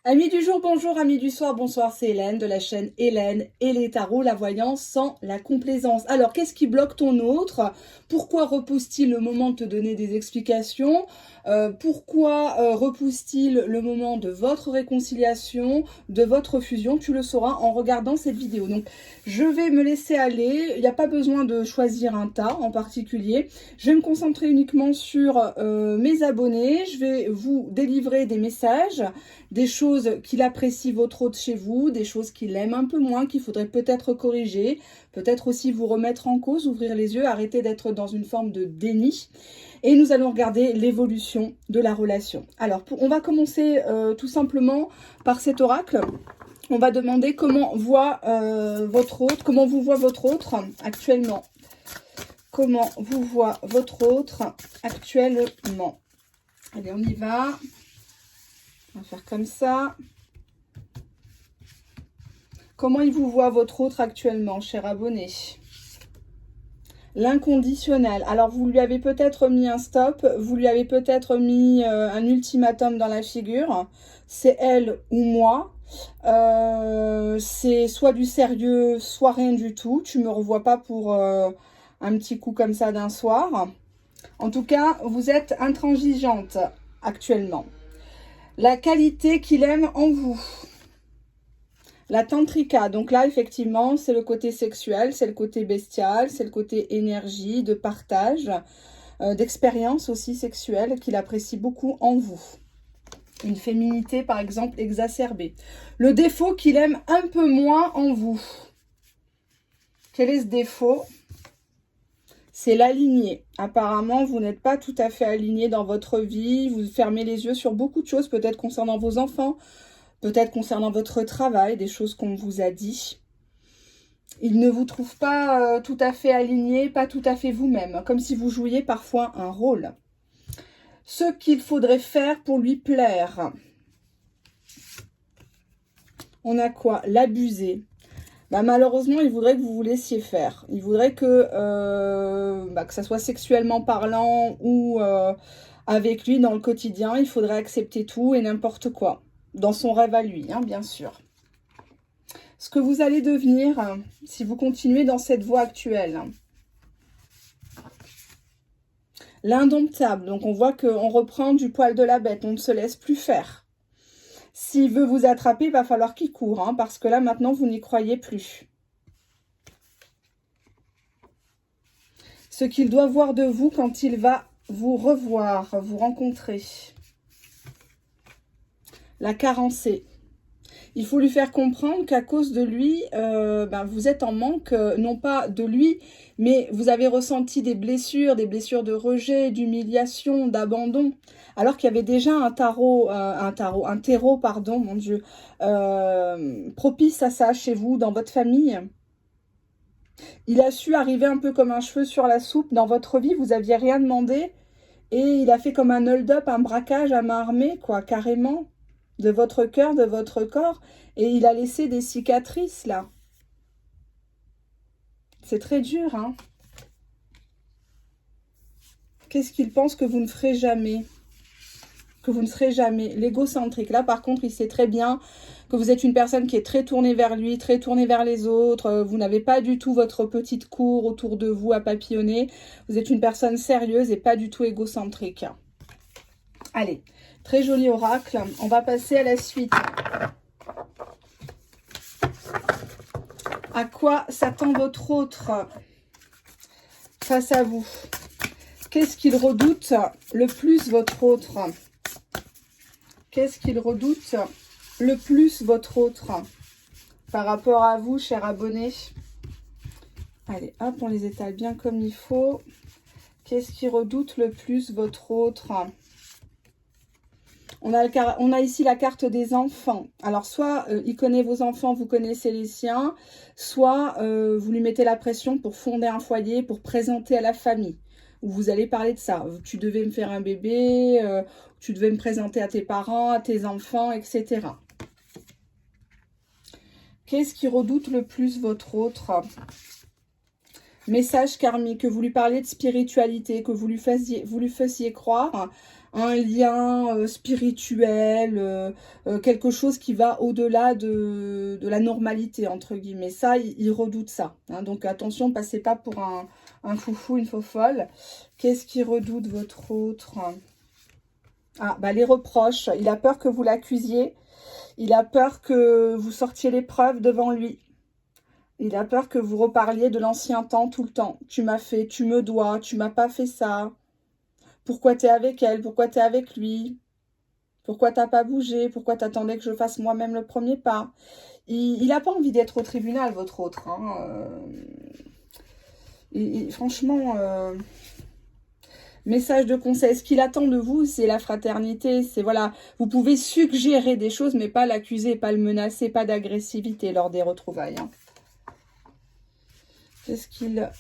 Amis du jour, bonjour, amis du soir, bonsoir, c'est Hélène de la chaîne Hélène et les tarots, la voyance sans la complaisance. Alors, qu'est-ce qui bloque ton autre? Pourquoi repousse-t-il le moment de te donner des explications? Pourquoi repousse-t-il le moment de votre réconciliation, de votre fusion? Tu le sauras en regardant cette vidéo. Donc, je vais me laisser aller. Il n'y a pas besoin de choisir un tas en particulier. Je vais me concentrer uniquement sur mes abonnés. Je vais vous délivrer des messages, des choses qu'il apprécie votre hôte chez vous, des choses qu'il aime un peu moins, qu'il faudrait peut-être corriger, peut-être aussi vous remettre en cause, ouvrir les yeux, arrêter d'être dans une forme de déni. Et nous allons regarder l'évolution de la relation. Alors, on va commencer tout simplement par cet oracle. On va demander comment voit votre hôte, comment vous voit votre autre actuellement. Comment vous voit votre autre actuellement. Allez, on y va. On va faire comme ça. Comment il vous voit votre autre actuellement, cher abonné? L'inconditionnel. Alors, vous lui avez peut-être mis un stop, vous lui avez peut-être mis un ultimatum dans la figure. C'est elle ou moi. C'est soit du sérieux, soit rien du tout. Tu me revois pas pour un petit coup comme ça d'un soir. En tout cas, vous êtes intransigeante actuellement. La qualité qu'il aime en vous. La tantrika, donc là, effectivement, c'est le côté sexuel, c'est le côté bestial, c'est le côté énergie, de partage, d'expérience aussi sexuelle qu'il apprécie beaucoup en vous. Une féminité, par exemple, exacerbée. Le défaut qu'il aime un peu moins en vous. Quel est ce défaut? C'est l'aligné. Apparemment, vous n'êtes pas tout à fait aligné dans votre vie. Vous fermez les yeux sur beaucoup de choses, peut-être concernant vos enfants, peut-être concernant votre travail, des choses qu'on vous a dit. Il ne vous trouve pas tout à fait aligné, pas tout à fait vous-même, comme si vous jouiez parfois un rôle. Ce qu'il faudrait faire pour lui plaire. On a quoi? L'abuser. Bah, malheureusement, il voudrait que vous vous laissiez faire. Il voudrait que ça soit sexuellement parlant ou avec lui dans le quotidien. Il faudrait accepter tout et n'importe quoi. Dans son rêve à lui, hein, bien sûr. Ce que vous allez devenir si vous continuez dans cette voie actuelle. L'indomptable. Donc, on voit qu'on reprend du poil de la bête. On ne se laisse plus faire. S'il veut vous attraper, il va falloir qu'il court, hein, parce que là, maintenant, vous n'y croyez plus. Ce qu'il doit voir de vous quand il va vous revoir, vous rencontrer. La carencée. Il faut lui faire comprendre qu'à cause de lui, vous êtes en manque, non pas de lui, mais vous avez ressenti des blessures de rejet, d'humiliation, d'abandon, alors qu'il y avait déjà un terreau, mon Dieu, propice à ça chez vous, dans votre famille. Il a su arriver un peu comme un cheveu sur la soupe dans votre vie, vous n'aviez rien demandé, et il a fait comme un hold-up, un braquage à main armée, quoi, carrément, de votre cœur, de votre corps, et il a laissé des cicatrices, là. C'est très dur, hein. Qu'est-ce qu'il pense que vous ne ferez jamais? Que vous ne serez jamais. L'égocentrique, là, par contre, il sait très bien que vous êtes une personne qui est très tournée vers lui, très tournée vers les autres. Vous n'avez pas du tout votre petite cour autour de vous à papillonner. Vous êtes une personne sérieuse et pas du tout égocentrique. Allez, très joli oracle. On va passer à la suite. À quoi s'attend votre autre face à vous? Qu'est-ce qu'il redoute le plus, votre autre? Qu'est-ce qu'il redoute le plus, votre autre, par rapport à vous, cher abonné? Allez, hop, on les étale bien comme il faut. Qu'est-ce qui redoute le plus, votre autre? On a ici la carte des enfants. Alors, soit il connaît vos enfants, vous connaissez les siens, soit vous lui mettez la pression pour fonder un foyer, pour présenter à la famille. Où vous allez parler de ça. Tu devais me faire un bébé, tu devais me présenter à tes parents, à tes enfants, etc. Qu'est-ce qui redoute le plus, votre autre? Message karmique, que vous lui parliez de spiritualité, que vous lui fassiez croire un lien spirituel, quelque chose qui va au-delà de la normalité, entre guillemets. Ça, il redoute ça. Hein. Donc attention, passez pas pour un foufou, une faux folle. Qu'est-ce qu'il redoute, votre autre? Ah, bah les reproches. Il a peur que vous l'accusiez. Il a peur que vous sortiez les preuves devant lui. Il a peur que vous reparliez de l'ancien temps tout le temps. Tu m'as fait, tu me dois, tu m'as pas fait ça. Pourquoi tu es avec elle? Pourquoi tu es avec lui? Pourquoi t'as pas bougé? Pourquoi t'attendais que je fasse moi-même le premier pas? Il n'a pas envie d'être au tribunal, votre autre. Hein. Franchement, message de conseil. Ce qu'il attend de vous, c'est la fraternité. C'est voilà, vous pouvez suggérer des choses, mais pas l'accuser, pas le menacer, pas d'agressivité lors des retrouvailles. Hein. Qu'est-ce qu'il a,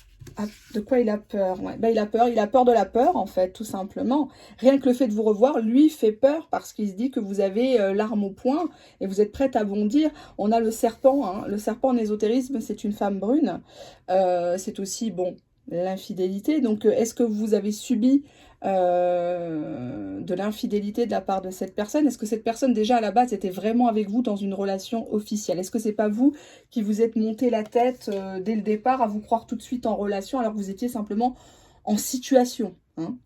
de quoi il a peur? Ouais. Ben, il a peur de la peur, en fait, tout simplement. Rien que le fait de vous revoir, lui, fait peur parce qu'il se dit que vous avez l'arme au poing et vous êtes prête à bondir. On a le serpent. Hein. Le serpent en ésotérisme, c'est une femme brune. C'est aussi, bon, l'infidélité. Donc, est-ce que vous avez subi de l'infidélité de la part de cette personne? Est-ce que cette personne, déjà, à la base, était vraiment avec vous dans une relation officielle? Est-ce que c'est pas vous qui vous êtes monté la tête dès le départ à vous croire tout de suite en relation alors que vous étiez simplement en situation, hein?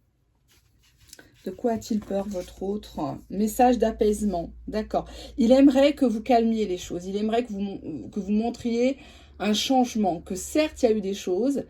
De quoi a-t-il peur, votre autre? Message d'apaisement, d'accord. Il aimerait que vous calmiez les choses, il aimerait que vous montriez un changement, que certes, il y a eu des choses,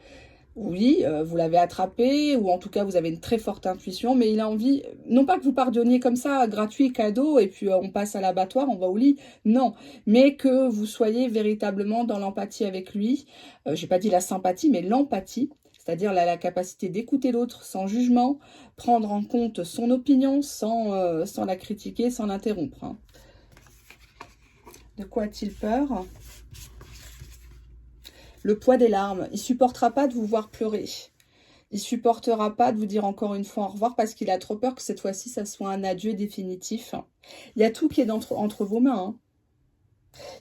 oui, vous l'avez attrapé, ou en tout cas, vous avez une très forte intuition, mais il a envie, non pas que vous pardonniez comme ça, gratuit, cadeau, et puis on passe à l'abattoir, on va au lit, non, mais que vous soyez véritablement dans l'empathie avec lui, j'ai pas dit la sympathie, mais l'empathie, c'est-à-dire la capacité d'écouter l'autre sans jugement, prendre en compte son opinion sans la critiquer, sans l'interrompre. Hein. De quoi a-t-il peur? Le poids des larmes. Il supportera pas de vous voir pleurer. Il supportera pas de vous dire encore une fois au revoir parce qu'il a trop peur que cette fois-ci, ça soit un adieu définitif. Il y a tout qui est entre vos mains. Hein.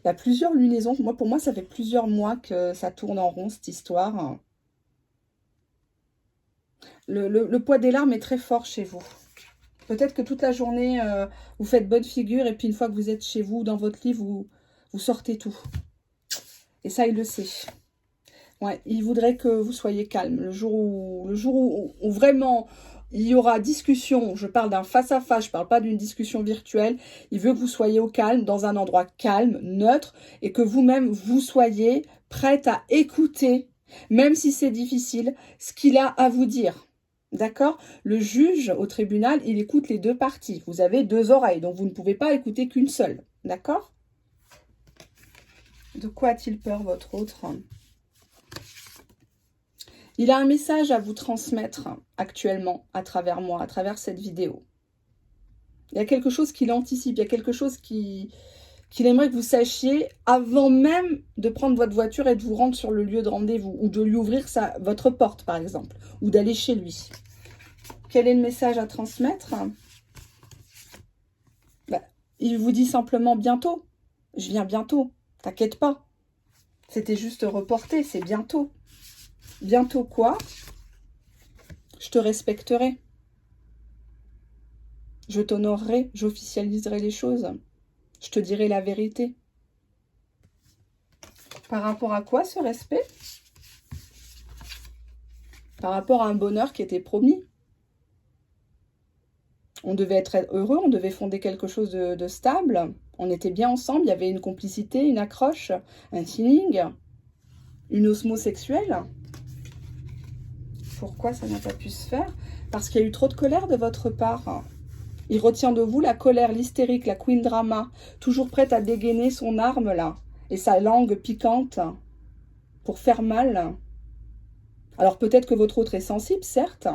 Il y a plusieurs lunaisons. Pour moi, ça fait plusieurs mois que ça tourne en rond, cette histoire. Le poids des larmes est très fort chez vous. Peut-être que toute la journée, vous faites bonne figure et puis une fois que vous êtes chez vous, dans votre lit, vous sortez tout. Et ça, il le sait. Ouais, il voudrait que vous soyez calme. Le jour où vraiment il y aura discussion, je parle d'un face-à-face, je ne parle pas d'une discussion virtuelle, il veut que vous soyez au calme, dans un endroit calme, neutre, et que vous-même, vous soyez prête à écouter, même si c'est difficile, ce qu'il a à vous dire. D'accord? Le juge au tribunal, il écoute les deux parties. Vous avez deux oreilles, donc vous ne pouvez pas écouter qu'une seule. D'accord? De quoi a-t-il peur, votre autre? Il a un message à vous transmettre actuellement à travers moi, à travers cette vidéo. Il y a quelque chose qu'il anticipe, il y a quelque chose qu'il aimerait que vous sachiez avant même de prendre votre voiture et de vous rendre sur le lieu de rendez-vous ou de lui ouvrir votre porte, par exemple, ou d'aller chez lui. Quel est le message à transmettre? Il vous dit simplement bientôt. Je viens bientôt, t'inquiète pas. C'était juste reporté, c'est bientôt. Bientôt quoi? Je te respecterai. Je t'honorerai, j'officialiserai les choses. Je te dirai la vérité. Par rapport à quoi ce respect? Par rapport à un bonheur qui était promis. On devait être heureux, on devait fonder quelque chose de stable. On était bien ensemble, il y avait une complicité, une accroche, un feeling, une osmose sexuelle. Pourquoi ça n'a pas pu se faire? Parce qu'il y a eu trop de colère de votre part. Il retient de vous la colère, l'hystérique, la queen drama, toujours prête à dégainer son arme là, et sa langue piquante pour faire mal. Alors peut-être que votre autre est sensible, certes.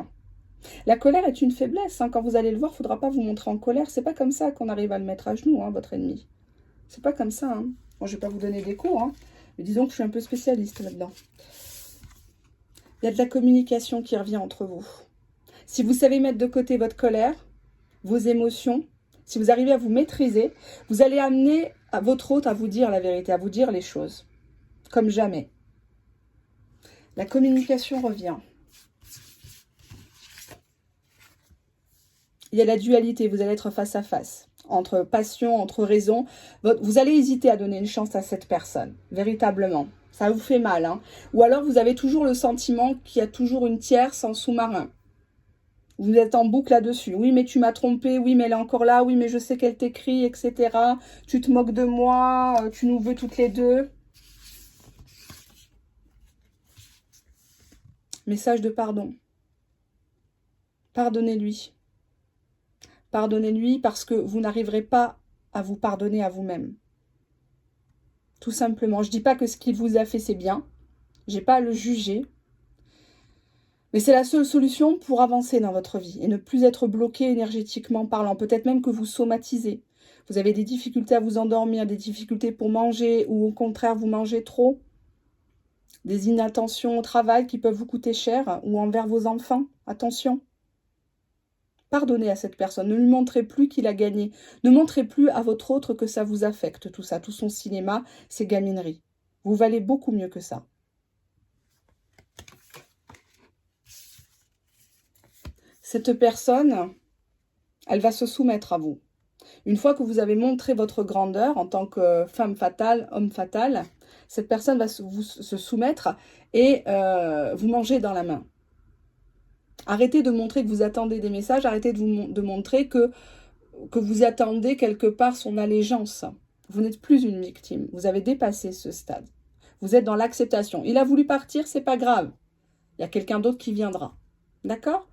La colère est une faiblesse. Hein. Quand vous allez le voir, il ne faudra pas vous montrer en colère. C'est pas comme ça qu'on arrive à le mettre à genoux, hein, votre ennemi. C'est pas comme ça. Hein. Bon, je ne vais pas vous donner des cours, hein, mais disons que je suis un peu spécialiste là-dedans. Il y a de la communication qui revient entre vous. Si vous savez mettre de côté votre colère, vos émotions, si vous arrivez à vous maîtriser, vous allez amener à votre hôte à vous dire la vérité, à vous dire les choses, comme jamais. La communication revient. il y a la dualité, vous allez être face à face, entre passion, entre raison. Vous allez hésiter à donner une chance à cette personne, véritablement. Ça vous fait mal, hein. Ou alors vous avez toujours le sentiment qu'il y a toujours une tierce en sous-marin. Vous êtes en boucle là-dessus. Oui, mais tu m'as trompé. Oui, mais elle est encore là. Oui, mais je sais qu'elle t'écrit, etc. Tu te moques de moi. Tu nous veux toutes les deux. Message de pardon. Pardonnez-lui. Pardonnez-lui parce que vous n'arriverez pas à vous pardonner à vous-même. Tout simplement. Je ne dis pas que ce qu'il vous a fait, c'est bien. Je n'ai pas à le juger. Mais c'est la seule solution pour avancer dans votre vie et ne plus être bloqué énergétiquement parlant. Peut-être même que vous somatisez. Vous avez des difficultés à vous endormir, des difficultés pour manger ou au contraire vous mangez trop. Des inattentions au travail qui peuvent vous coûter cher ou envers vos enfants. Attention. Pardonnez à cette personne. Ne lui montrez plus qu'il a gagné. Ne montrez plus à votre autre que ça vous affecte, tout ça. Tout son cinéma, ses gamineries. Vous valez beaucoup mieux que ça. Cette personne, elle va se soumettre à vous. Une fois que vous avez montré votre grandeur en tant que femme fatale, homme fatal, cette personne va se soumettre et vous manger dans la main. Arrêtez de montrer que vous attendez des messages, arrêtez de montrer que vous attendez quelque part son allégeance. Vous n'êtes plus une victime, vous avez dépassé ce stade. Vous êtes dans l'acceptation. Il a voulu partir, c'est pas grave. Il y a quelqu'un d'autre qui viendra. D'accord ?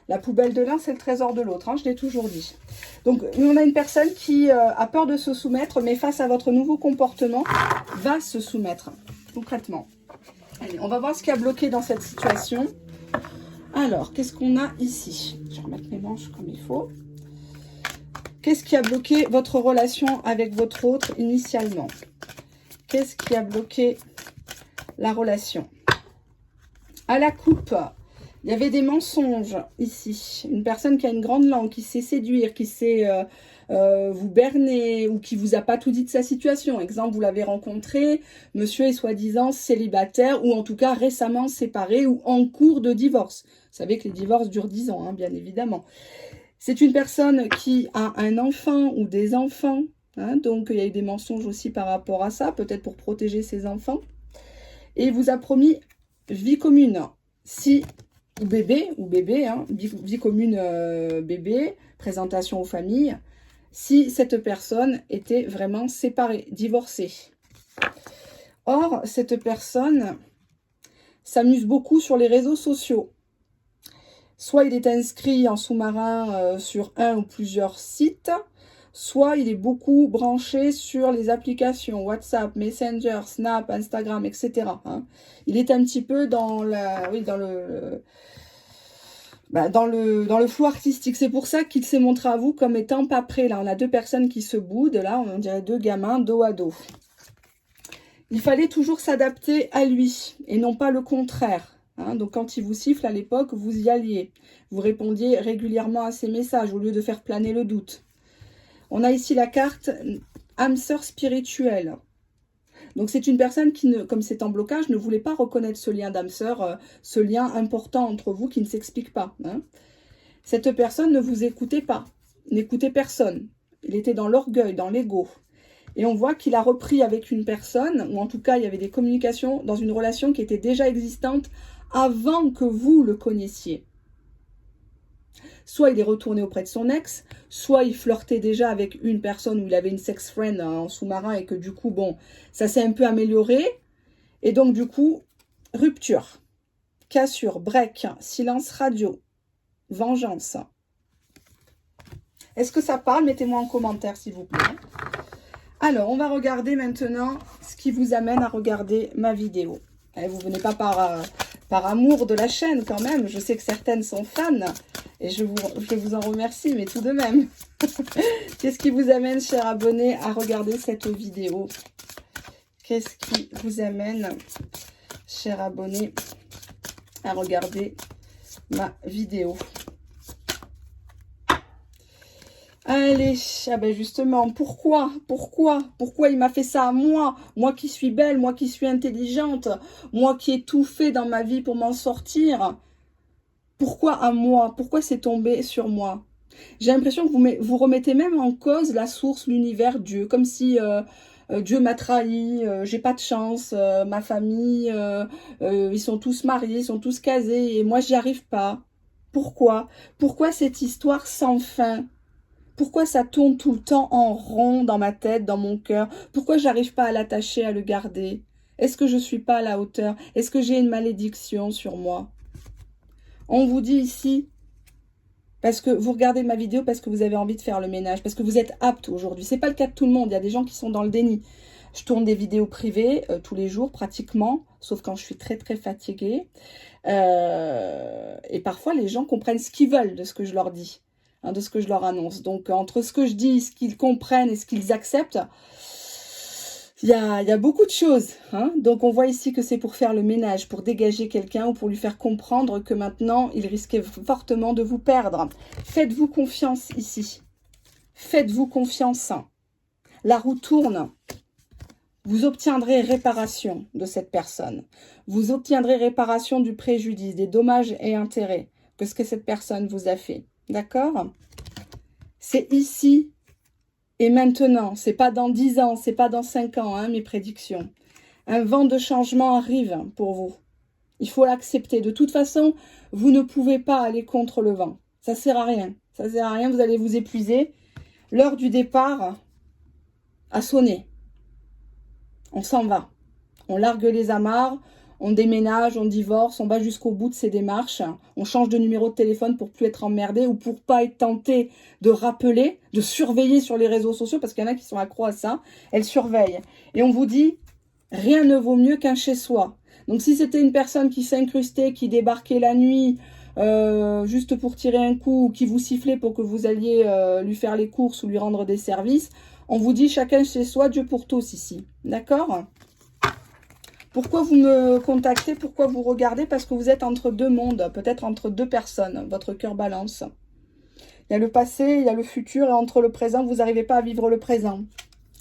La poubelle de l'un, c'est le trésor de l'autre, hein, je l'ai toujours dit. Donc, on a une personne qui a peur de se soumettre, mais face à votre nouveau comportement, va se soumettre, concrètement. Allez, on va voir ce qui a bloqué dans cette situation. Alors, qu'est-ce qu'on a ici? Je vais remettre mes manches comme il faut. Qu'est-ce qui a bloqué votre relation avec votre autre initialement? Qu'est-ce qui a bloqué la relation? À la coupe, il y avait des mensonges ici. Une personne qui a une grande langue, qui sait séduire, qui sait vous berner ou qui vous a pas tout dit de sa situation. Exemple, vous l'avez rencontré, monsieur est soi-disant célibataire ou en tout cas récemment séparé ou en cours de divorce. Vous savez que les divorces durent 10 ans, hein, bien évidemment. C'est une personne qui a un enfant ou des enfants. Hein, donc, il y a eu des mensonges aussi par rapport à ça, peut-être pour protéger ses enfants. Et il vous a promis vie commune. Si... bébé, hein, vie commune bébé, présentation aux familles, si cette personne était vraiment séparée, divorcée. Or, cette personne s'amuse beaucoup sur les réseaux sociaux. Soit il est inscrit en sous-marin sur un ou plusieurs sites, soit il est beaucoup branché sur les applications WhatsApp, Messenger, Snap, Instagram, etc. Hein. Il est un petit peu dans le flou artistique. C'est pour ça qu'il s'est montré à vous comme étant pas prêt. Là, on a deux personnes qui se boudent. Là, on dirait deux gamins dos à dos. Il fallait toujours s'adapter à lui et non pas le contraire. Hein. Donc, quand il vous siffle à l'époque, vous y alliez. Vous répondiez régulièrement à ses messages au lieu de faire planer le doute. On a ici la carte âme sœur spirituelle. Donc, c'est une personne qui, comme c'est en blocage, ne voulait pas reconnaître ce lien d'âme sœur, ce lien important entre vous qui ne s'explique pas. Hein. Cette personne ne vous écoutait pas, n'écoutait personne. Il était dans l'orgueil, dans l'ego. Et on voit qu'il a repris avec une personne, ou en tout cas, il y avait des communications dans une relation qui était déjà existante avant que vous le connaissiez. Soit il est retourné auprès de son ex, soit il flirtait déjà avec une personne où il avait une sex friend en sous-marin et que du coup, bon, ça s'est un peu amélioré. Et donc du coup, rupture, cassure, break, silence radio, vengeance. Est-ce que ça parle? Mettez-moi en commentaire s'il vous plaît. Alors, on va regarder maintenant ce qui vous amène à regarder ma vidéo. Vous venez pas par amour de la chaîne quand même. Je sais que certaines sont fans et je vous en remercie, mais tout de même. Qu'est-ce qui vous amène, chers abonnés, à regarder cette vidéo? Qu'est-ce qui vous amène, chers abonnés, à regarder ma vidéo? Allez, ah ben justement, pourquoi il m'a fait ça à moi? Moi qui suis belle, moi qui suis intelligente, moi qui ai tout fait dans ma vie pour m'en sortir. Pourquoi à moi? Pourquoi c'est tombé sur moi? J'ai l'impression que vous remettez même en cause la source, l'univers, Dieu, comme si Dieu m'a trahi, j'ai pas de chance, ma famille, ils sont tous mariés, ils sont tous casés, et moi j'y arrive pas. Pourquoi? Pourquoi cette histoire sans fin? Pourquoi ça tourne tout le temps en rond dans ma tête, dans mon cœur? Pourquoi j'arrive pas à l'attacher, à le garder? Est-ce que je suis pas à la hauteur? Est-ce que j'ai une malédiction sur moi? On vous dit ici, parce que vous regardez ma vidéo, parce que vous avez envie de faire le ménage, parce que vous êtes apte aujourd'hui. C'est pas le cas de tout le monde, il y a des gens qui sont dans le déni. Je tourne des vidéos privées tous les jours pratiquement, sauf quand je suis très très fatiguée. Et parfois les gens comprennent ce qu'ils veulent de ce que je leur dis, hein, de ce que je leur annonce. Donc entre ce que je dis, ce qu'ils comprennent et ce qu'ils acceptent, il y a beaucoup de choses, hein. Donc on voit ici que c'est pour faire le ménage, pour dégager quelqu'un ou pour lui faire comprendre que maintenant, il risquait fortement de vous perdre. Faites-vous confiance ici. Faites-vous confiance. La roue tourne. Vous obtiendrez réparation de cette personne. Vous obtiendrez réparation du préjudice, des dommages et intérêts que ce que cette personne vous a fait. D'accord? C'est ici et maintenant, c'est pas dans 10 ans, c'est pas dans 5 ans, hein, mes prédictions. Un vent de changement arrive pour vous. Il faut l'accepter. De toute façon, vous ne pouvez pas aller contre le vent. Ça sert à rien. Ça sert à rien, vous allez vous épuiser. L'heure du départ a sonné. On s'en va. On largue les amarres, on déménage, on divorce, on va jusqu'au bout de ces démarches. On change de numéro de téléphone pour plus être emmerdé ou pour pas être tenté de rappeler, de surveiller sur les réseaux sociaux, parce qu'il y en a qui sont accros à ça. Elles surveillent. Et on vous dit, rien ne vaut mieux qu'un chez-soi. Donc si c'était une personne qui s'incrustait, qui débarquait la nuit, juste pour tirer un coup, ou qui vous sifflait pour que vous alliez lui faire les courses ou lui rendre des services, on vous dit chacun chez soi, Dieu pour tous ici. D'accord ? Pourquoi vous me contactez? Pourquoi vous regardez? Parce que vous êtes entre deux mondes, peut-être entre deux personnes. Votre cœur balance. Il y a le passé, il y a le futur, et entre le présent, vous n'arrivez pas à vivre le présent.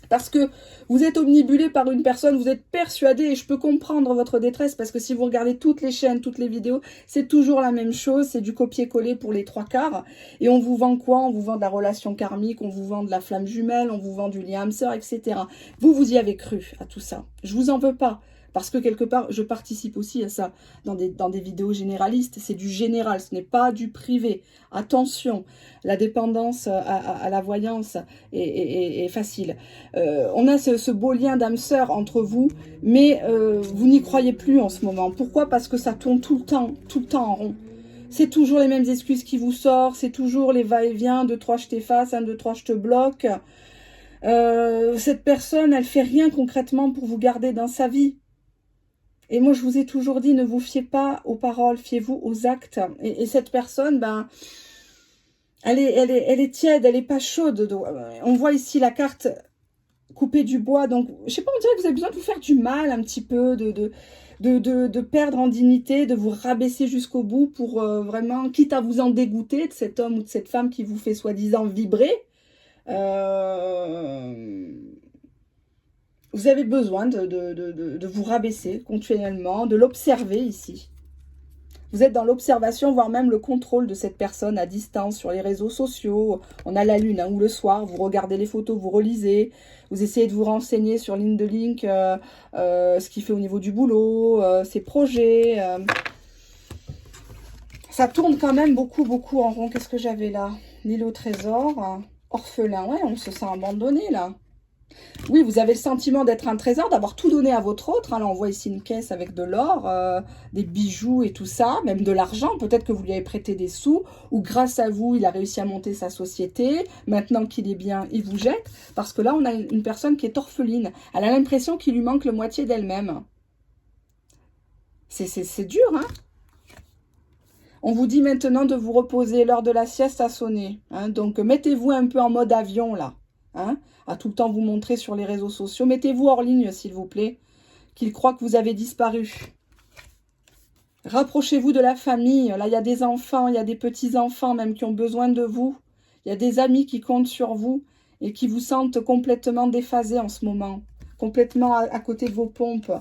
Parce que vous êtes omnibulé par une personne, vous êtes persuadé, et je peux comprendre votre détresse, parce que si vous regardez toutes les chaînes, toutes les vidéos, c'est toujours la même chose, c'est du copier-coller pour les trois quarts. Et on vous vend quoi? On vous vend de la relation karmique, on vous vend de la flamme jumelle, on vous vend du lien âme-sœur, etc. Vous y avez cru à tout ça. Je vous en veux pas. Parce que quelque part, je participe aussi à ça dans des vidéos généralistes. C'est du général, ce n'est pas du privé. Attention, la dépendance à la voyance est facile. On a ce beau lien d'âme sœur entre vous, mais vous n'y croyez plus en ce moment. Pourquoi? Parce que ça tourne tout le temps en rond. C'est toujours les mêmes excuses qui vous sortent, c'est toujours les va-et-vient, 2, 3, je t'efface, 1, 2, 3, je te bloque. Cette personne, elle fait rien concrètement pour vous garder dans sa vie. Et moi, je vous ai toujours dit, ne vous fiez pas aux paroles, fiez-vous aux actes. Et cette personne, ben, elle est tiède, elle est pas chaude. On voit ici la carte couper du bois. Donc, je sais pas, on dirait que vous avez besoin de vous faire du mal un petit peu, de perdre en dignité, de vous rabaisser jusqu'au bout pour vraiment, quitte à vous en dégoûter de cet homme ou de cette femme qui vous fait soi-disant vibrer. Vous avez besoin de vous rabaisser continuellement, de l'observer ici. Vous êtes dans l'observation, voire même le contrôle de cette personne à distance sur les réseaux sociaux. On a la lune, hein, ou le soir, vous regardez les photos, vous relisez, vous essayez de vous renseigner sur ligne de link, ce qu'il fait au niveau du boulot, ses projets. Ça tourne quand même beaucoup en rond. Qu'est-ce que j'avais là? L'île au trésor, orphelin, ouais, on se sent abandonné là. Oui, vous avez le sentiment d'être un trésor, d'avoir tout donné à votre autre. Hein. Là, on voit ici une caisse avec de l'or, des bijoux et tout ça, même de l'argent. Peut-être que vous lui avez prêté des sous, ou grâce à vous, il a réussi à monter sa société. Maintenant qu'il est bien, il vous jette. Parce que là, on a une personne qui est orpheline. Elle a l'impression qu'il lui manque le moitié d'elle-même. C'est dur, hein? On vous dit maintenant de vous reposer. L'heure de la sieste a sonné. Hein. Donc, mettez-vous un peu en mode avion, là. Hein, à tout le temps vous montrer sur les réseaux sociaux. Mettez-vous hors ligne, s'il vous plaît, qu'il croit que vous avez disparu. Rapprochez-vous de la famille. Là, il y a des enfants, il y a des petits-enfants même qui ont besoin de vous. Il y a des amis qui comptent sur vous et qui vous sentent complètement déphasés en ce moment, complètement à côté de vos pompes.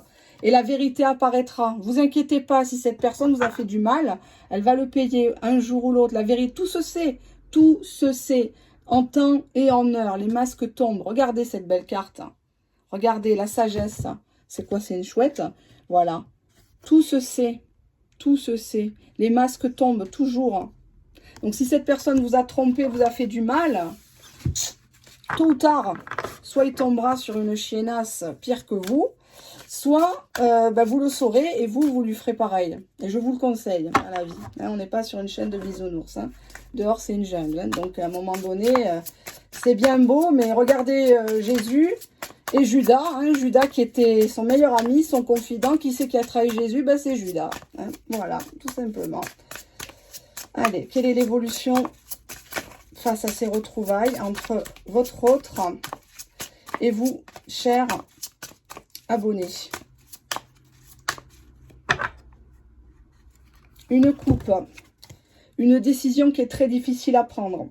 Et la vérité apparaîtra. Vous inquiétez pas, si cette personne vous a fait du mal, elle va le payer un jour ou l'autre. La vérité, tout se sait. Tout se sait en temps et en heure. Les masques tombent. Regardez cette belle carte. Regardez la sagesse. C'est quoi? C'est une chouette. Voilà. Tout se sait. Tout se sait. Les masques tombent toujours. Donc si cette personne vous a trompé, vous a fait du mal, tôt ou tard, soit il tombera sur une chiennasse pire que vous, soit vous le saurez et vous lui ferez pareil. Et je vous le conseille à la vie. Hein, on n'est pas sur une chaîne de bisounours. Hein. Dehors, c'est une jungle. Hein. Donc à un moment donné, c'est bien beau, mais regardez Jésus et Judas. Hein, Judas qui était son meilleur ami, son confident. Qui c'est qui a trahi Jésus? Ben, c'est Judas. Hein. Voilà, tout simplement. Allez, quelle est l'évolution face à ces retrouvailles entre votre autre et vous, chers abonnés? Une coupe, une décision qui est très difficile à prendre.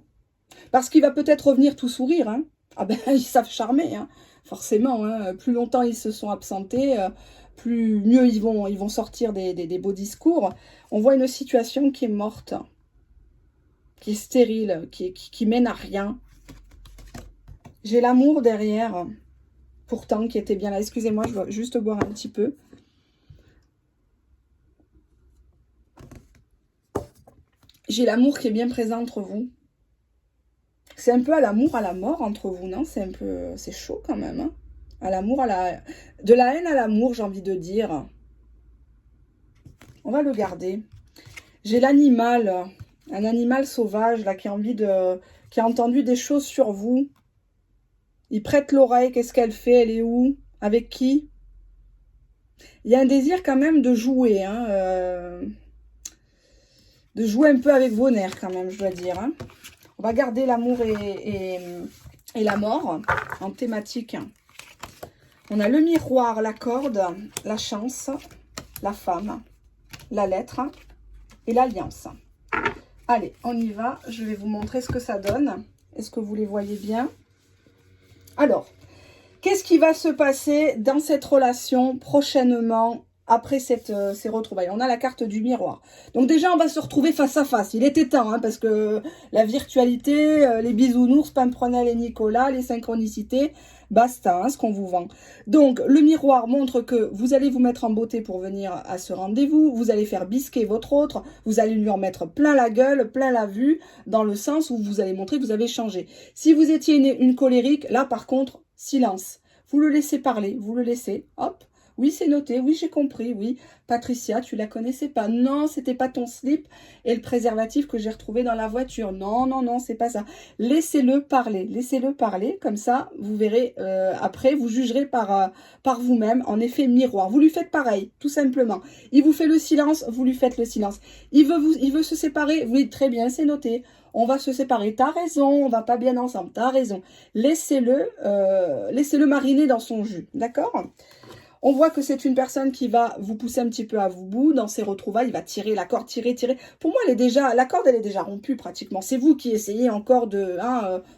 Parce qu'il va peut-être revenir tout sourire. Hein. Ah ben, ils savent charmer, hein. Forcément. Hein. Plus longtemps ils se sont absentés, plus mieux ils vont sortir des beaux discours. On voit une situation qui est morte. Qui est stérile, qui mène à rien. J'ai l'amour derrière, pourtant, qui était bien là. Excusez-moi, je vais juste boire un petit peu. J'ai l'amour qui est bien présent entre vous. C'est un peu à l'amour, à la mort entre vous, non? C'est un peu... C'est chaud quand même, hein? À l'amour, de la haine à l'amour, j'ai envie de dire. On va le garder. J'ai l'animal... Un animal sauvage, là, qui a entendu des choses sur vous. Il prête l'oreille. Qu'est-ce qu'elle fait? Elle est où? Avec qui? Il y a un désir quand même de jouer. Hein, de jouer un peu avec vos nerfs, quand même, je dois dire. Hein. On va garder l'amour et la mort en thématique. On a le miroir, la corde, la chance, la femme, la lettre et l'alliance. Allez, on y va. Je vais vous montrer ce que ça donne. Est-ce que vous les voyez bien? Alors, qu'est-ce qui va se passer dans cette relation prochainement après ces retrouvailles? On a la carte du miroir. Donc déjà, on va se retrouver face à face. Il était temps, hein, parce que la virtualité, les bisounours, Pimprenel et Nicolas, les synchronicités, basta, hein, ce qu'on vous vend. Donc, le miroir montre que vous allez vous mettre en beauté pour venir à ce rendez-vous. Vous allez faire bisquer votre autre. Vous allez lui en mettre plein la gueule, plein la vue, dans le sens où vous allez montrer que vous avez changé. Si vous étiez une colérique, là, par contre, silence. Vous le laissez parler, vous le laissez, hop. Oui, c'est noté, oui, j'ai compris, oui. Patricia, tu la connaissais pas. Non, c'était pas ton slip et le préservatif que j'ai retrouvé dans la voiture. Non, non, non, c'est pas ça. Laissez-le parler, comme ça, vous verrez, après, vous jugerez par vous-même, en effet miroir. Vous lui faites pareil, tout simplement. Il vous fait le silence, vous lui faites le silence. Il veut se séparer, oui, très bien, c'est noté. On va se séparer, t'as raison, on va pas bien ensemble, t'as raison. Laissez-le mariner dans son jus, d'accord ? On voit que c'est une personne qui va vous pousser un petit peu à vous bout dans ses retrouvailles. Il va tirer la corde, tirer. Pour moi, la corde, elle est déjà rompue pratiquement. C'est vous qui essayez encore de...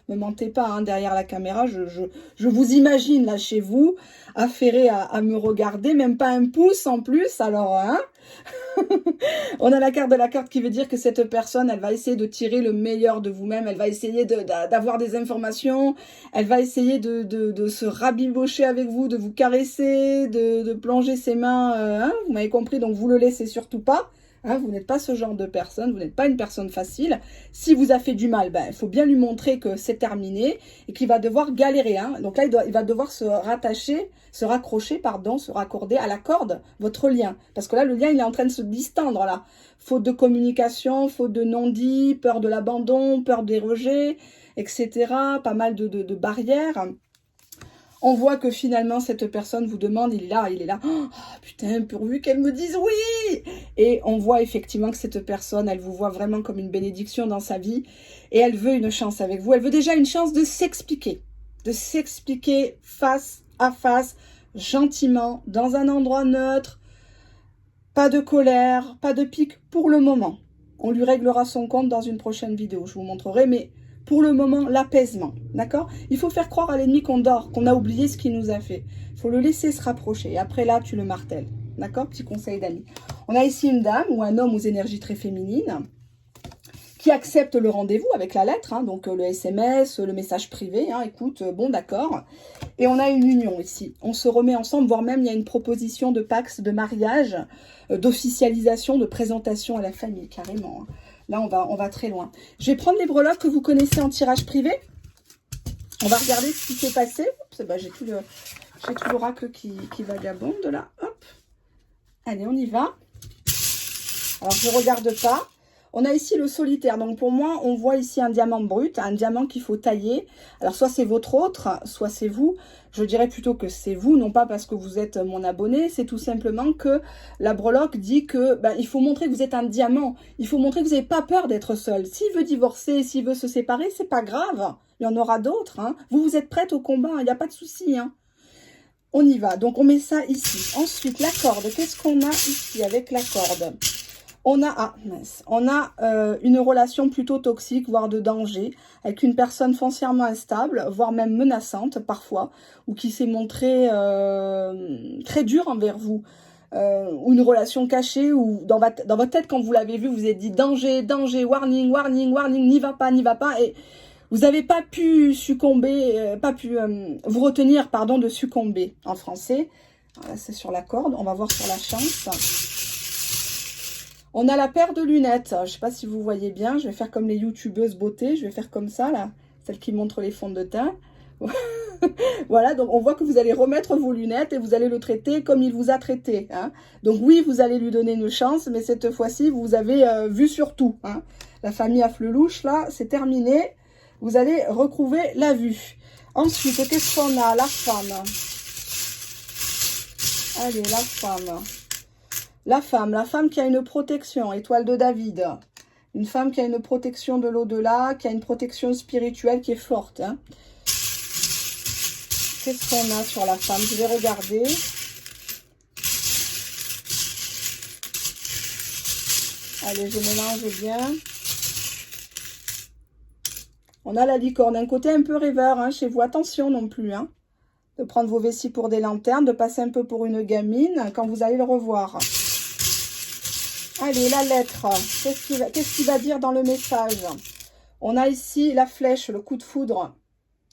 me mentez pas, hein, derrière la caméra. Je vous imagine là chez vous, affairé à me regarder. Même pas un pouce en plus. Alors, hein on a la carte de la corde qui veut dire que cette personne, elle va essayer de tirer le meilleur de vous-même. Elle va essayer d'avoir des informations. Elle va essayer de se rabibocher avec vous, de vous caresser, de plonger ses mains. Vous m'avez compris, donc vous le laissez surtout pas. Hein, vous n'êtes pas ce genre de personne, vous n'êtes pas une personne facile. Si vous a fait du mal, il faut bien lui montrer que c'est terminé et qu'il va devoir galérer. Hein. Donc là, il va devoir se raccorder à la corde, votre lien. Parce que là, le lien, il est en train de se distendre, là. Faute de communication, faute de non-dit, peur de l'abandon, peur des rejets, etc. Pas mal de barrières. On voit que finalement, cette personne vous demande, il est là. Oh, putain, pourvu qu'elle me dise oui. Et on voit effectivement que cette personne, elle vous voit vraiment comme une bénédiction dans sa vie. Et elle veut une chance avec vous. Elle veut déjà une chance de s'expliquer. De s'expliquer face à face, gentiment, dans un endroit neutre. Pas de colère, pas de pique pour le moment. On lui réglera son compte dans une prochaine vidéo. Je vous montrerai, mais... Pour le moment, l'apaisement, d'accord? Il faut faire croire à l'ennemi qu'on dort, qu'on a oublié ce qu'il nous a fait. Il faut le laisser se rapprocher. Et après, là, tu le martèles, d'accord? Petit conseil d'amis. On a ici une dame ou un homme aux énergies très féminines qui accepte le rendez-vous avec la lettre, hein, donc le SMS, le message privé, hein, écoute, bon d'accord. Et on a une union ici, on se remet ensemble, voire même il y a une proposition de pax, de mariage, d'officialisation, de présentation à la famille, carrément. Hein. Là, on va très loin. Je vais prendre les breloques que vous connaissez en tirage privé. On va regarder ce qui s'est passé. Bah, j'ai tout l'oracle qui vagabonde là. Hop. Allez, on y va. Alors, je ne regarde pas. On a ici le solitaire. Donc, pour moi, on voit ici un diamant brut, un diamant qu'il faut tailler. Alors, soit c'est votre autre, soit c'est vous. Je dirais plutôt que c'est vous, non pas parce que vous êtes mon abonné. C'est tout simplement que la breloque dit que il faut montrer que vous êtes un diamant. Il faut montrer que vous n'avez pas peur d'être seul. S'il veut divorcer, s'il veut se séparer, c'est pas grave. Il y en aura d'autres. Hein. Vous êtes prête au combat, il n'y a pas de souci. Hein. On y va. Donc, on met ça ici. Ensuite, la corde. Qu'est-ce qu'on a ici avec la corde? On a une relation plutôt toxique, voire de danger, avec une personne foncièrement instable, voire même menaçante parfois, ou qui s'est montrée très dure envers vous. Ou une relation cachée, ou dans votre tête, quand vous l'avez vu, vous vous êtes dit danger, danger, warning, warning, warning, n'y va pas, et vous n'avez pas pu succomber, vous retenir, pardon, de succomber en français. Voilà, c'est sur la corde, on va voir sur la chance. On a la paire de lunettes. Je ne sais pas si vous voyez bien. Je vais faire comme les youtubeuses beauté. Je vais faire comme ça, là. Celles qui montrent les fonds de teint. Voilà, donc on voit que vous allez remettre vos lunettes et vous allez le traiter comme il vous a traité. Hein. Donc oui, vous allez lui donner une chance, mais cette fois-ci, vous avez vu sur tout. Hein. La famille à Fleulouche, là, c'est terminé. Vous allez recouvrer la vue. Ensuite, qu'est-ce qu'on a? La femme. Allez, la femme. La femme qui a une protection, étoile de David. Une femme qui a une protection de l'au-delà, qui a une protection spirituelle qui est forte. Hein. Qu'est-ce qu'on a sur la femme? Je vais regarder. Allez, je mélange bien. On a la licorne, un côté un peu rêveur hein, chez vous. Attention non plus, hein, de prendre vos vessies pour des lanternes, de passer un peu pour une gamine quand vous allez le revoir. Allez, la lettre. Qu'est-ce qu'il va dire dans le message? On a ici la flèche, le coup de foudre.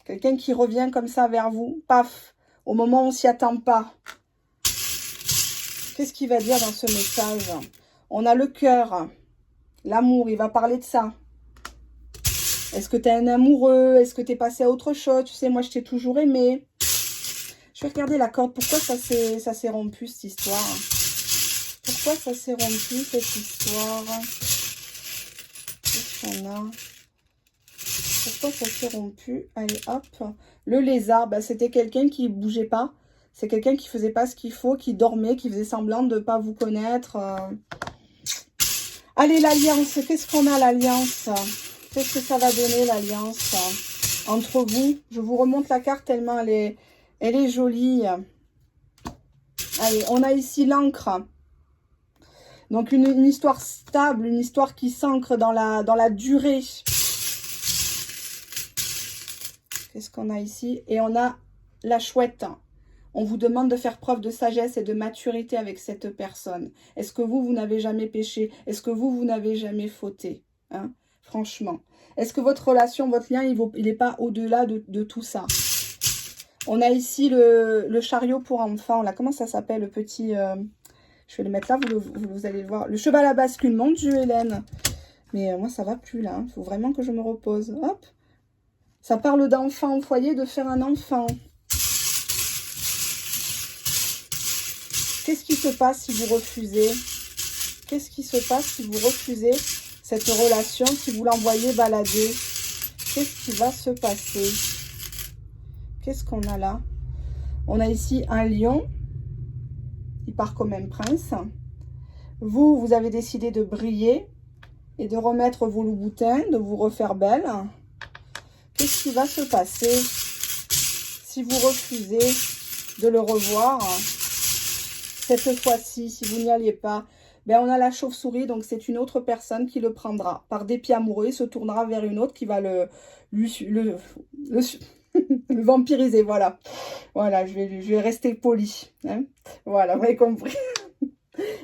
Quelqu'un qui revient comme ça vers vous. Paf, au moment où on ne s'y attend pas. Qu'est-ce qu'il va dire dans ce message? On a le cœur, l'amour, il va parler de ça. Est-ce que tu es un amoureux? Est-ce que tu es passé à autre chose? Tu sais, moi, je t'ai toujours aimé. Je vais regarder la corde. Pourquoi ça s'est rompu, cette histoire? Pourquoi ça s'est rompu, cette histoire? Qu'est-ce qu'on a? Pourquoi ça s'est rompu? Allez, hop. Le lézard, c'était quelqu'un qui ne bougeait pas. C'est quelqu'un qui ne faisait pas ce qu'il faut, qui dormait, qui faisait semblant de ne pas vous connaître. Allez, l'alliance. Qu'est-ce qu'on a, l'alliance? Qu'est-ce que ça va donner, l'alliance entre vous? Je vous remonte la carte tellement elle est jolie. Allez, on a ici l'encre. Donc, une histoire stable, une histoire qui s'ancre dans la durée. Qu'est-ce qu'on a ici? Et on a la chouette. On vous demande de faire preuve de sagesse et de maturité avec cette personne. Est-ce que vous n'avez jamais péché? Est-ce que vous n'avez jamais fauté hein? Franchement. Est-ce que votre relation, votre lien, il n'est pas au-delà de tout ça? On a ici le chariot pour enfants. Là, comment ça s'appelle, le petit... je vais le mettre là, vous allez le voir. Le cheval à bascule, mon Dieu, Hélène. Mais moi, ça va plus, là. Il faut vraiment que je me repose. Hop. Ça parle d'enfant au foyer, de faire un enfant. Qu'est-ce qui se passe si vous refusez? Qu'est-ce qui se passe si vous refusez cette relation, si vous l'envoyez balader? Qu'est-ce qui va se passer? Qu'est-ce qu'on a là? On a ici un lion. Il part comme un prince. Vous avez décidé de briller et de remettre vos loups-boutins, de vous refaire belle. Qu'est-ce qui va se passer si vous refusez de le revoir cette fois-ci, si vous n'y alliez pas? On a la chauve-souris, donc c'est une autre personne qui le prendra. Par dépit amoureux, il se tournera vers une autre qui va le vampiriser, voilà. Voilà, je vais rester poli. Hein. Voilà, vous avez compris.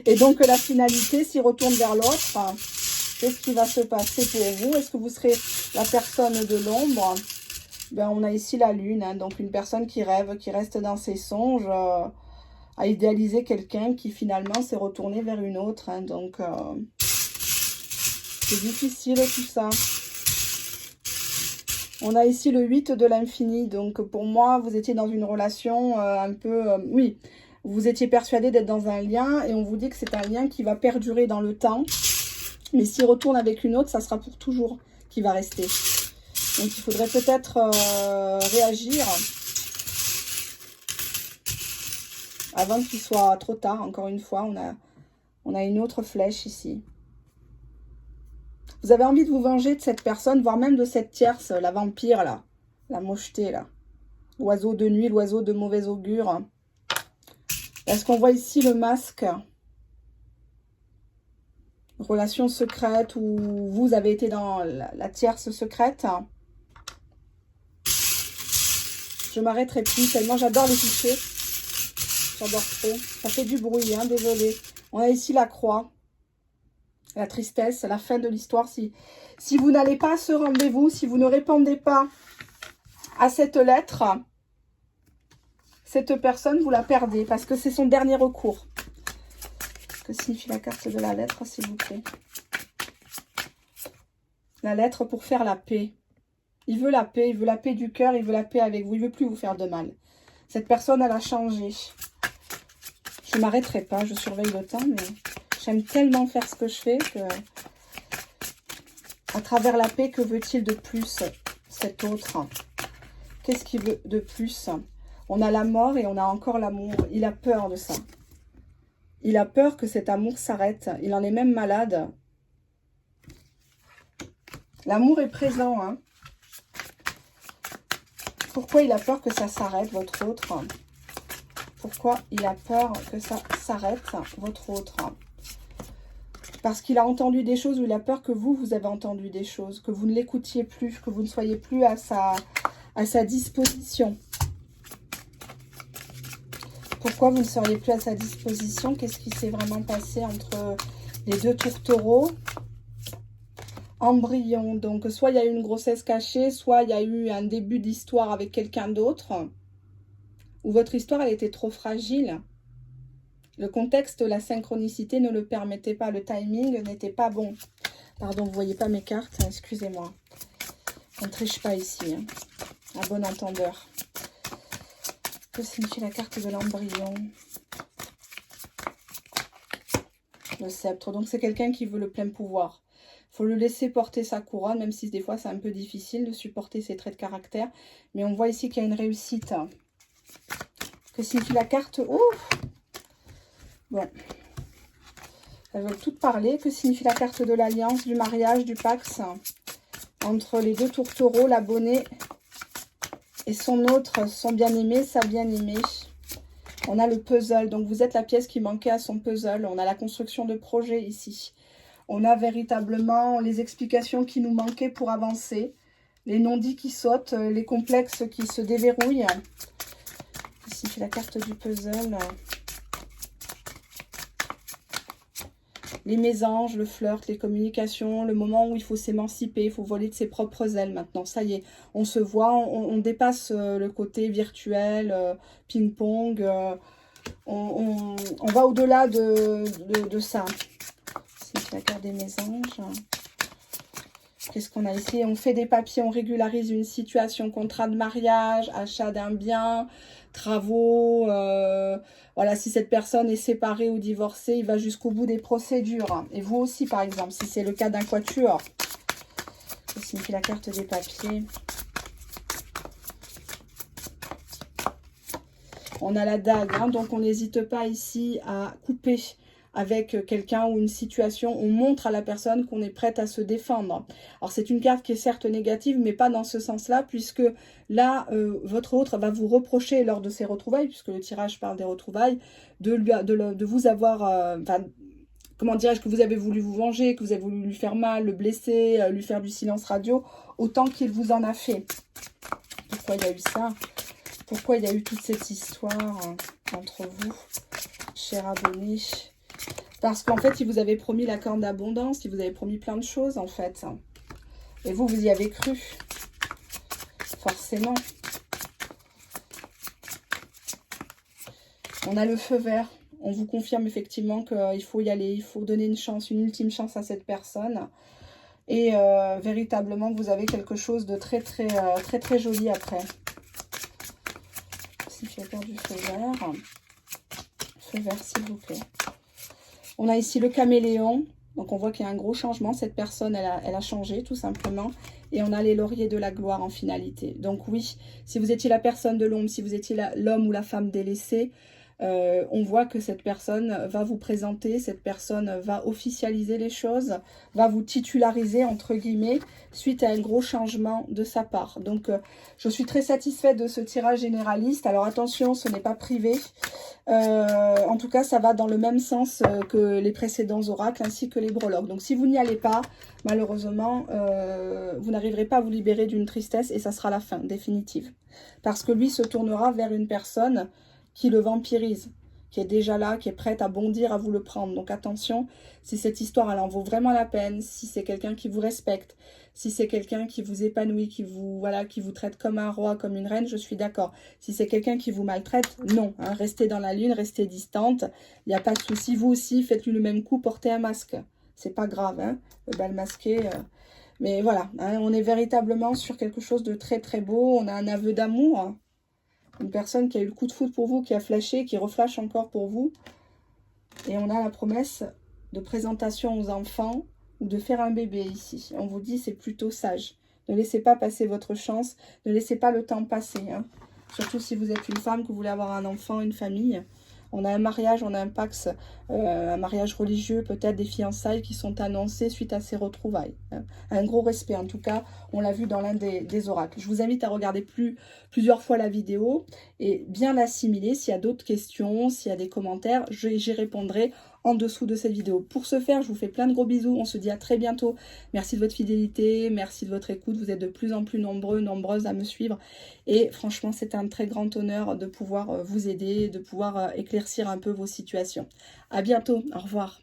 Et donc, la finalité, s'il retourne vers l'autre, Qu'est-ce qui va se passer pour vous? Est-ce que vous serez la personne de l'ombre? Ben, on a ici la lune, hein, donc une personne qui rêve, qui reste dans ses songes, à idéaliser quelqu'un qui finalement s'est retourné vers une autre. Hein, donc, c'est difficile tout ça. On a ici le 8 de l'infini. Donc, pour moi, vous étiez dans une relation un peu... oui, vous étiez persuadé d'être dans un lien et on vous dit que c'est un lien qui va perdurer dans le temps. Mais s'il retourne avec une autre, ça sera pour toujours qui va rester. Donc, il faudrait peut-être réagir avant qu'il soit trop tard. Encore une fois, on a une autre flèche ici. Vous avez envie de vous venger de cette personne, voire même de cette tierce, la vampire, là. La mocheté, là. L'oiseau de nuit, l'oiseau de mauvais augure. Est-ce qu'on voit ici le masque? Relation secrète où vous avez été dans la tierce secrète. Je m'arrêterai plus, tellement j'adore les clichés. J'adore trop. Ça fait du bruit, hein, désolé. On a ici la croix. La tristesse, la fin de l'histoire. Si vous n'allez pas à ce rendez-vous, si vous ne répondez pas à cette lettre, cette personne, vous la perdez parce que c'est son dernier recours. Que signifie la carte de la lettre, s'il vous plaît? La lettre pour faire la paix. Il veut la paix, il veut la paix du cœur, il veut la paix avec vous. Il ne veut plus vous faire de mal. Cette personne, elle a changé. Je ne m'arrêterai pas, je surveille le temps, mais... J'aime tellement faire ce que je fais que, à travers la paix, que veut-il de plus, cet autre? Qu'est-ce qu'il veut de plus? On a la mort et on a encore l'amour. Il a peur de ça. Il a peur que cet amour s'arrête. Il en est même malade. L'amour est présent. Hein. Pourquoi il a peur que ça s'arrête, votre autre? Pourquoi il a peur que ça s'arrête, votre autre? Parce qu'il a entendu des choses ou il a peur que vous avez entendu des choses, que vous ne l'écoutiez plus, que vous ne soyez plus à sa disposition. Pourquoi vous ne seriez plus à sa disposition? Qu'est-ce qui s'est vraiment passé entre les deux tourtereaux? Embryon, donc soit il y a eu une grossesse cachée, soit il y a eu un début d'histoire avec quelqu'un d'autre, ou votre histoire elle était trop fragile. Le contexte, la synchronicité ne le permettait pas. Le timing n'était pas bon. Pardon, vous ne voyez pas mes cartes. Excusez-moi. On ne triche pas ici. Hein. À bon entendeur. Que signifie la carte de l'embryon? Le sceptre. Donc, c'est quelqu'un qui veut le plein pouvoir. Il faut le laisser porter sa couronne, même si des fois, c'est un peu difficile de supporter ses traits de caractère. Mais on voit ici qu'il y a une réussite. Que signifie la carte? Ouf! Bon, elles veulent toutes parler. Que signifie la carte de l'alliance, du mariage, du pax entre les deux tourtereaux, l'abonné et son autre, son bien-aimé, sa bien-aimée. On a le puzzle, donc vous êtes la pièce qui manquait à son puzzle. On a la construction de projet ici. On a véritablement les explications qui nous manquaient pour avancer. Les non-dits qui sautent, les complexes qui se déverrouillent. Que signifie la carte du puzzle? Les mésanges, le flirt, les communications, le moment où il faut s'émanciper, il faut voler de ses propres ailes maintenant. Ça y est, on se voit, on dépasse le côté virtuel, ping-pong. On va au-delà de ça. C'est la carte des mésanges. Qu'est-ce qu'on a ici? On fait des papiers, on régularise une situation, contrat de mariage, achat d'un bien, travaux. Voilà, si cette personne est séparée ou divorcée, il va jusqu'au bout des procédures. Et vous aussi, par exemple, si c'est le cas d'un quatuor. Ça signifie la carte des papiers. On a la dague, hein, donc on n'hésite pas ici à couper avec quelqu'un ou une situation. On montre à la personne qu'on est prête à se défendre. Alors c'est une carte qui est certes négative, mais pas dans ce sens-là, puisque là, votre autre va vous reprocher lors de ses retrouvailles, puisque le tirage parle des retrouvailles, de vous avoir... comment dirais-je, que vous avez voulu vous venger, que vous avez voulu lui faire mal, le blesser, lui faire du silence radio, autant qu'il vous en a fait. Pourquoi il y a eu ça? Pourquoi il y a eu toute cette histoire entre vous, cher abonné? Parce qu'en fait, il vous avait promis la corne d'abondance, il vous avait promis plein de choses, en fait. Et vous, vous y avez cru. Forcément. On a le feu vert. On vous confirme effectivement qu'il faut y aller, il faut donner une chance, une ultime chance à cette personne. Et véritablement, vous avez quelque chose de très joli après. Significateur du feu vert. Feu vert, s'il vous plaît. On a ici le caméléon. Donc, on voit qu'il y a un gros changement. Cette personne, elle a changé, tout simplement. Et on a les lauriers de la gloire en finalité. Donc, oui, si vous étiez la personne de l'ombre, si vous étiez l'homme ou la femme délaissée, on voit que cette personne va vous présenter, cette personne va officialiser les choses, va vous titulariser, entre guillemets, suite à un gros changement de sa part. Donc, je suis très satisfaite de ce tirage généraliste. Alors, attention, ce n'est pas privé. En tout cas, ça va dans le même sens que les précédents oracles, ainsi que les breloques. Donc, si vous n'y allez pas, malheureusement, vous n'arriverez pas à vous libérer d'une tristesse et ça sera la fin définitive. Parce que lui se tournera vers une personne qui le vampirise, qui est déjà là, qui est prête à bondir, à vous le prendre. Donc attention, si cette histoire, elle en vaut vraiment la peine, si c'est quelqu'un qui vous respecte, si c'est quelqu'un qui vous épanouit, qui vous traite comme un roi, comme une reine, je suis d'accord. Si c'est quelqu'un qui vous maltraite, non. Hein, restez dans la lune, restez distante, il n'y a pas de souci. Vous aussi, faites-lui le même coup, portez un masque. C'est pas grave, hein, le bal masqué... Mais voilà, hein, on est véritablement sur quelque chose de très beau. On a un aveu d'amour, hein. Une personne qui a eu le coup de foudre pour vous, qui a flashé, qui reflash encore pour vous. Et on a la promesse de présentation aux enfants ou de faire un bébé ici. On vous dit c'est plutôt sage. Ne laissez pas passer votre chance. Ne laissez pas le temps passer. Hein. Surtout si vous êtes une femme, que vous voulez avoir un enfant, une famille. On a un mariage, on a un pax, un mariage religieux, peut-être des fiançailles qui sont annoncées suite à ces retrouvailles. Hein. Un gros respect, en tout cas, on l'a vu dans l'un des oracles. Je vous invite à regarder plusieurs fois la vidéo et bien l'assimiler. S'il y a d'autres questions, s'il y a des commentaires, j'y répondrai en dessous de cette vidéo. Pour ce faire, je vous fais plein de gros bisous. On se dit à très bientôt. Merci de votre fidélité, merci de votre écoute. Vous êtes de plus en plus nombreux, nombreuses à me suivre. Et franchement, c'est un très grand honneur de pouvoir vous aider, de pouvoir éclaircir un peu vos situations. À bientôt. Au revoir.